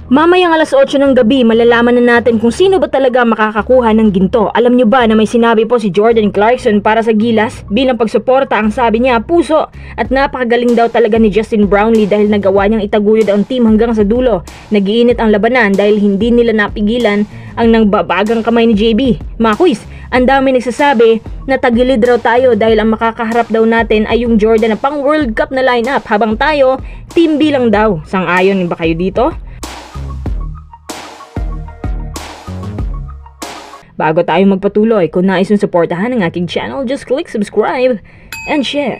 Mamayang alas 8 ng gabi, malalaman na natin kung sino ba talaga makakakuha ng ginto. Alam nyo ba na may sinabi po si Jordan Clarkson para sa Gilas? Bilang pagsuporta, ang sabi niya, puso. At napakagaling daw talaga ni Justin Brownlee dahil nagawa niyang itaguyod ang team hanggang sa dulo. Nagiinit ang labanan dahil hindi nila napigilan ang nangbabagang kamay ni JB. Mga quiz, ang dami nagsasabi na tagilid raw tayo dahil ang makakaharap daw natin ay yung Jordan na pang World Cup na lineup habang tayo, team B lang daw. Sang-ayon ba kayo dito? Bago tayo magpatuloy, kung nais mong suportahan ang aking channel, just click subscribe and share.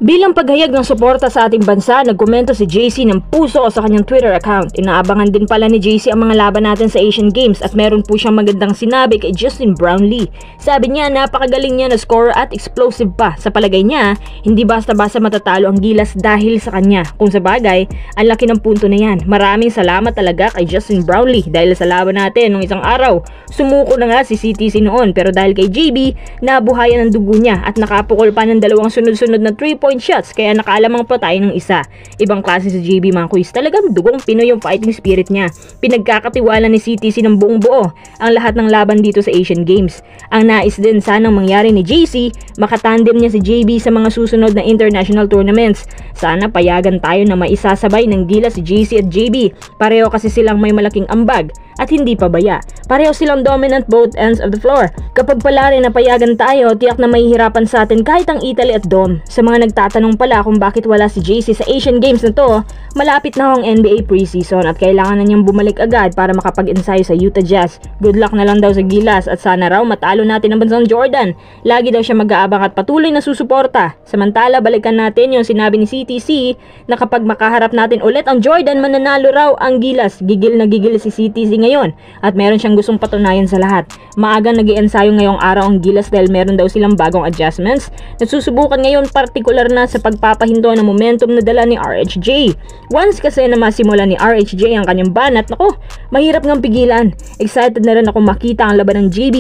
Bilang paghayag ng suporta sa ating bansa, nagkomento si JC ng puso sa kanyang Twitter account. Inaabangan din pala ni JC ang mga laban natin sa Asian Games at meron po siyang magandang sinabi kay Justin Brownlee. Sabi niya, napakagaling niya na scorer at explosive pa. Sa palagay niya, hindi basta-basta matatalo ang Gilas dahil sa kanya. Kung sa bagay, ang laki ng punto na yan. Maraming salamat talaga kay Justin Brownlee dahil sa laban natin nung isang araw. Sumuko na nga si CTC noon pero dahil kay JB, nabuhayan ang dugo niya at nakapukol pa ng dalawang sunod-sunod na 3-point shots kaya nakaalamang pa tayo ng isa. Ibang klase si JB, mga quiz. Talagang dugong Pinoy yung fighting spirit niya. Pinagkakatiwala ni CTC ng buong buo ang lahat ng laban dito sa Asian Games. Ang nais din sanang mangyari ni JC, makatandem niya si JB sa mga susunod na international tournaments. Sana payagan tayo na maisasabay ng Gilas si JC at JB. Pareho kasi silang may malaking ambag at hindi pabaya. Pareho silang dominant both ends of the floor. Kapag pala rin napayagan tayo, tiyak na mahihirapan sa atin kahit ang Italy at Dom. Sa mga nagtatanong pala kung bakit wala si JC sa Asian Games na to, malapit na ang NBA preseason at kailangan na niyang bumalik agad para makapag-ensayo sa Utah Jazz. Good luck na lang daw sa Gilas at sana raw matalo natin ang bansang Jordan. Lagi daw siya mag-aabang at patuloy na susuporta. Samantala, balikan natin yung sinabi ni CTC na kapag makaharap natin ulit ang Jordan, mananalo raw ang Gilas. Gigil na gigil si CTC ngayon at meron siyang gustong patunayan sa lahat. Maagang nag-iensayo ngayong araw ang Gilas dahil meron daw silang bagong adjustments na susubukan ngayon, partikular na sa pagpapahinto ng momentum na dala ni RHJ. Once kasi na masimula ni RHJ ang kanyang banat, nako, mahirap ngang pigilan. Excited na rin ako makita ang laban ng JB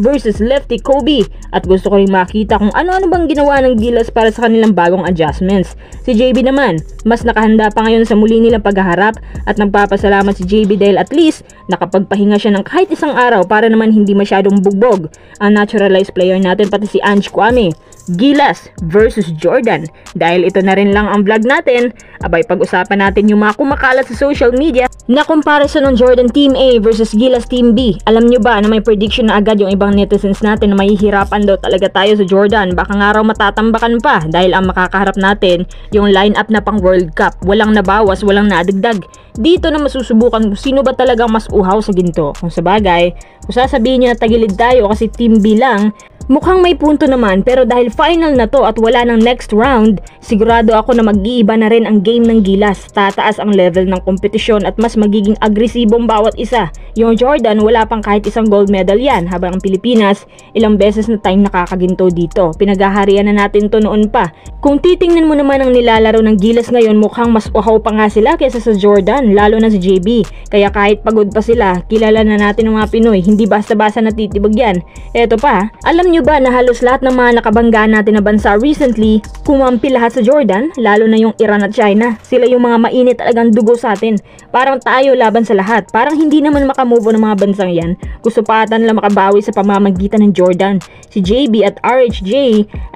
versus Lefty Kobe at gusto ko rin makita kung ano-ano bang ginawa ng Gilas para sa kanilang bagong adjustments. Si JB naman, mas nakahanda pa ngayon sa muli nilang paghaharap at nagpapasalamat si JB dahil at least nakapagpahinga siya ng kahit isang araw para naman hindi masyadong bugbog ang naturalized player natin, pati si Ange Kwame. Gilas versus Jordan. Dahil ito na rin lang ang vlog natin, abay pag-usapan natin yung mga kumakalat sa social media na comparison ng Jordan Team A versus Gilas Team B. Alam nyo ba na may prediction na agad yung ibang netizens natin na mahihirapan daw talaga tayo sa Jordan? Baka nga raw matatambakan pa dahil ang makakaharap natin yung lineup na pang World Cup. Walang nabawas, walang nadagdag. Dito na masusubukan kung sino ba talagang mas uhaw sa ginto. Kung sa bagay, kung sasabihin nyo na tagilid tayo kasi Team B lang, mukhang may punto naman, pero dahil final na to at wala ng next round, sigurado ako na mag-iiba na rin ang game ng Gilas. Tataas ang level ng kompetisyon at mas magiging agresibong bawat isa. Yung Jordan, wala pang kahit isang gold medal yan, habang ang Pilipinas, ilang beses na tayong nakakaginto dito. Pinaghaharian na natin to noon pa. Kung titingnan mo naman ang nilalaro ng Gilas ngayon, mukhang mas uhaw pa nga sila kaysa sa Jordan, lalo na si JB. Kaya kahit pagod pa sila, kilala na natin ng mga Pinoy, hindi basta-basta natitibag yan. Eto pa, alam nyo ba na halos lahat ng mga nakabangga natin na bansa recently, kumampi lahat sa Jordan, lalo na yung Iran at China. Sila yung mga mainit talagang dugo sa atin. Parang tayo laban sa lahat. Parang hindi naman makamove ng mga bansang yan. Gusto pa ata nila makabawi sa pamamagitan ng Jordan. Si JB at RHJ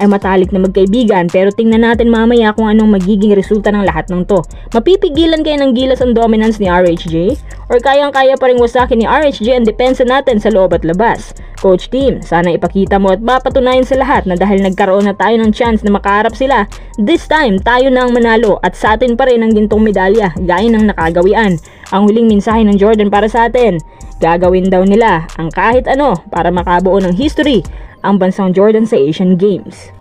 ay matalik na magkaibigan, pero tingnan natin mamaya kung anong magiging resulta ng lahat ng to. Mapipigilan kaya ng Gilas ang dominance ni RHJ? Or kayang-kaya pa rin wasakin ni RHJ ang depensa natin sa loob at labas? Coach team, sana ipakita mo at mapatunayan sa lahat na dahil nagkaroon na tayo ng chance na makaharap sila, this time tayo na ang manalo at sa atin pa rin ang gintong medalya gaya ng nakagawian. Ang huling mensahe ng Jordan para sa atin, gagawin daw nila ang kahit ano para makabuo ng history ang bansang Jordan sa Asian Games.